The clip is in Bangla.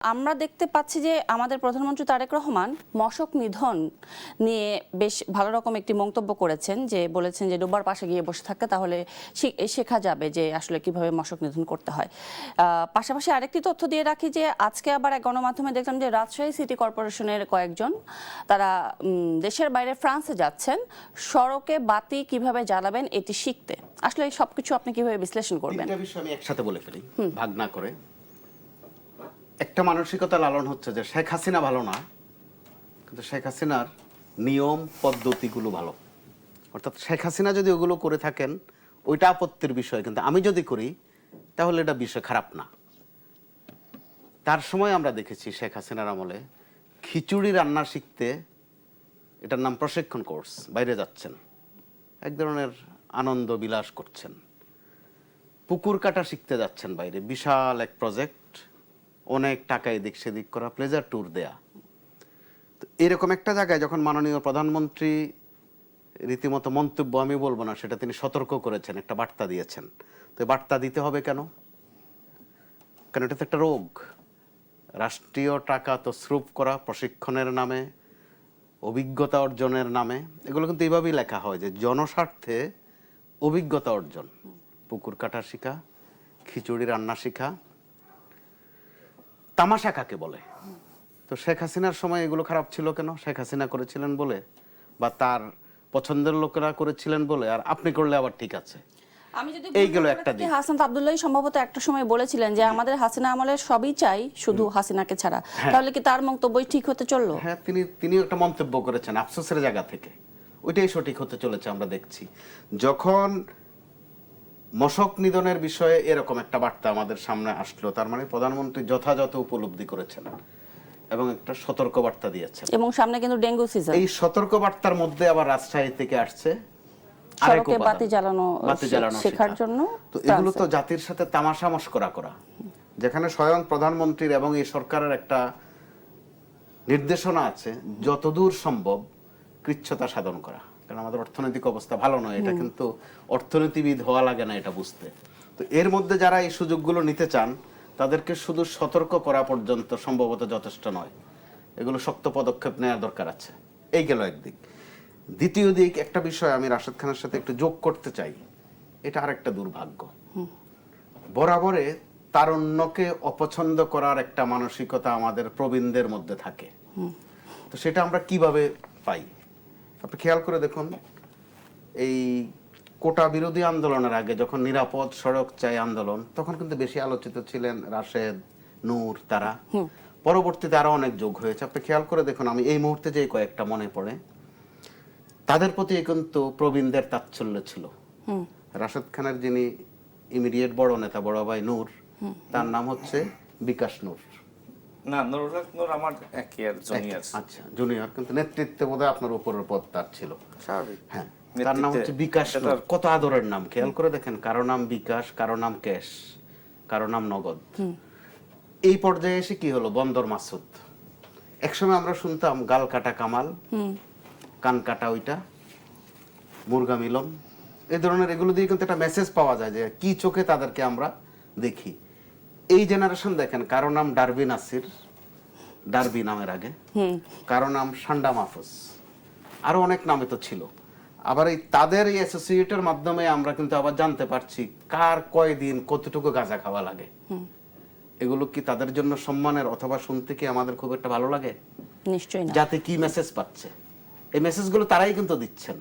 আমরা দেখতে পাচ্ছি যে আমাদের প্রধানমন্ত্রী তারেক রহমান মশক নিধন নিয়ে বেশ ভালো রকম একটি মন্তব্য করেছেন, যে বলেছেন যে ডোবার পাশে গিয়ে বসে থাকতে তাহলে শেখা যাবে যে আসলে কিভাবে মশক নিধন করতে হয়। পাশাপাশি আরেকটি তথ্য দিয়ে রাখি যে আজকে আবার এক গণমাধ্যমে দেখলাম যে রাজশাহী সিটি কর্পোরেশনের কয়েকজন তারা দেশের বাইরে ফ্রান্সে যাচ্ছেন সড়কে বাতি কিভাবে জ্বালাবেন এটি শিখতে। আসলে এই সবকিছু আপনি কিভাবে বিশ্লেষণ করবেন? তিনটা বিষয় আমি একসাথে বলে ফেলি, ভাগ না করে। একটা মানসিকতা লালন হচ্ছে যে শেখ হাসিনা ভালো না, কিন্তু শেখ হাসিনার নিয়ম পদ্ধতিগুলো ভালো। অর্থাৎ শেখ হাসিনা যদি ওগুলো করে থাকেন ওইটা আপত্তির বিষয়, কিন্তু আমি যদি করি তাহলে এটা বিষয় খারাপ না। তার সময় আমরা দেখেছি শেখ হাসিনার আমলে খিচুড়ি রান্না শিখতে, এটার নাম প্রশিক্ষণ কোর্স, বাইরে যাচ্ছেন, এক ধরনের আনন্দ বিলাস করছেন। পুকুর কাটা শিখতে যাচ্ছেন বাইরে, বিশাল এক প্রজেক্ট, অনেক টাকা এদিক সেদিক করা, প্লেজার ট্যুর দেয়া। তো এরকম একটা জায়গায় যখন মাননীয় প্রধানমন্ত্রী রীতিমতো মন্তব্য, আমি বলবো না সেটা, তিনি সতর্ক করেছেন, একটা বার্তা দিয়েছেন। তো বার্তা দিতে হবে কেন? কারণ এটা তো একটা রোগ। রাষ্ট্রীয় টাকা তছরুপ করা প্রশিক্ষণের নামে, অভিজ্ঞতা অর্জনের নামে, এগুলো কিন্তু এইভাবেই লেখা হয় যে জনস্বার্থে অভিজ্ঞতা অর্জন, পুকুর কাটা শিখা, খিচুড়ি রান্না শিখা। তামাশা কাকে বলে? তো শেখ হাসিনার সময় এগুলো খারাপ ছিল কেন? শেখ হাসিনা করেছিলেন বলে, বা তার পছন্দের লোকেরা করেছিলেন বলে, আর আপনি করলে আবার ঠিক আছে। আমি যদি এইগুলো একটা দিক। হাসান আব্দুল্লাহ সম্ভবত একটা সময় বলেছিলেন যে আমাদের হাসিনা আমলের সবই চাই, শুধু হাসিনাকে ছাড়া। তাহলে কি তার মন্তব্যই ঠিক হতে চললো? হ্যাঁ, তিনি একটা মন্তব্য করেছেন আফসোসের জায়গা থেকে, ওইটাই সঠিক হতে চলেছে। আমরা দেখছি যখন মশক নিধনের বিষয়ে এরকম একটা বার্তা আমাদের সামনে আসলো, তার মানে প্রধানমন্ত্রী যথাযথ উপলব্ধি করেছেন এবং একটা সতর্ক বার্তা দিয়েছেন। এবং সামনে কিন্তু ডেঙ্গু সিজন। এই সতর্ক বার্তার মধ্যে আবার রাজশাহী থেকে আসছে সড়কে বাতি জ্বালানো শেখার জন্য। তো এগুলো তো জাতির সাথে তামাশা মশকরা করা, যেখানে স্বয়ং প্রধানমন্ত্রীর এবং এই সরকারের একটা নির্দেশনা আছে যতদূর সম্ভব কৃচ্ছতা সাধন করা। কারণ আমাদের অর্থনৈতিক অবস্থা ভালো নয়, এটা কিন্তু অর্থনীতিবিদ হওয়া লাগে না এটা বুঝতে। তো এর মধ্যে যারা এই সুযোগগুলো নিতে চান তাদেরকে শুধু সতর্ক করা পর্যন্ত সম্ভবত যথেষ্ট নয়, এগুলো শক্ত পদক্ষেপ নেওয়ার দরকার আছে। এই গেল একদিক। দ্বিতীয় দিক, একটা বিষয় আমি রাশেদ খানের সাথে একটু যোগ করতে চাই, এটা আরেকটা দুর্ভাগ্য। বরাবরে তারুণ্যকে অপছন্দ করার একটা মানসিকতা আমাদের প্রবীণদের মধ্যে থাকে। তো সেটা আমরা কিভাবে পাই? আপনি খেয়াল করে দেখুন, এই কোটা বিরোধী আন্দোলনের আগে যখন নিরাপদ সড়ক চাই আন্দোলন, তখন কিন্তু বেশি আলোচিত ছিলেন রাশেদ, নূর, তারা। পরবর্তীতে আরো অনেক যোগ হয়েছে। আপনি খেয়াল করে দেখুন, আমি এই মুহূর্তে যে কয়েকটা মনে পড়ে, তাদের প্রতি কিন্তু প্রবীণদের তাচ্ছল্য ছিল। রাশেদ খানের যিনি ইমিডিয়েট বড় নেতা, বড় ভাই নূর, তার নাম হচ্ছে বিকাশ নূর। না, নূর আমার এক ইয়ার জুনিয়র। আচ্ছা, জুনিয়র, কিন্তু নেতৃত্বে বোধহয় আপনার উপরের পদ তার ছিল। স্বাভাবিক। হ্যাঁ, তার নাম হচ্ছে বিকাশ নূর। কত আদরের নাম, খেয়াল করে দেখেন। কারো নাম বিকাশ, কারো নাম ক্যাশ, কারো নাম নগদ। এই পর্যায়ে এসে কি হলো? বন্দর মাসুদ। একসময় আমরা শুনতাম গাল কাটা কামাল, কান কাটা ওইটা, মুরগা মিলন, এই ধরনের এগুলো দিয়ে কিন্তু একটা মেসেজ পাওয়া যায় যে কি চোখে তাদেরকে আমরা দেখি। এই জেনারেশন দেখেন, কারো নাম ডারবি নাসির, ডারবি নামের আগে, কারো নাম সান্ডা মাহফুজ, আরো অনেক নামে তো ছিল। আবার এই তাদের এই অ্যাসোসিয়েটের মাধ্যমে আমরা কিন্তু আবার জানতে পারছি কার কয়দিন কতটুকু গাঁজা খাওয়া লাগে। এগুলো কি তাদের জন্য সম্মানের, অথবা শুনতে কি আমাদের খুব একটা ভালো লাগে? নিশ্চয়ই না। যাতে কি মেসেজ পাচ্ছে, এই মেসেজগুলো তারাই কিন্তু দিচ্ছেন।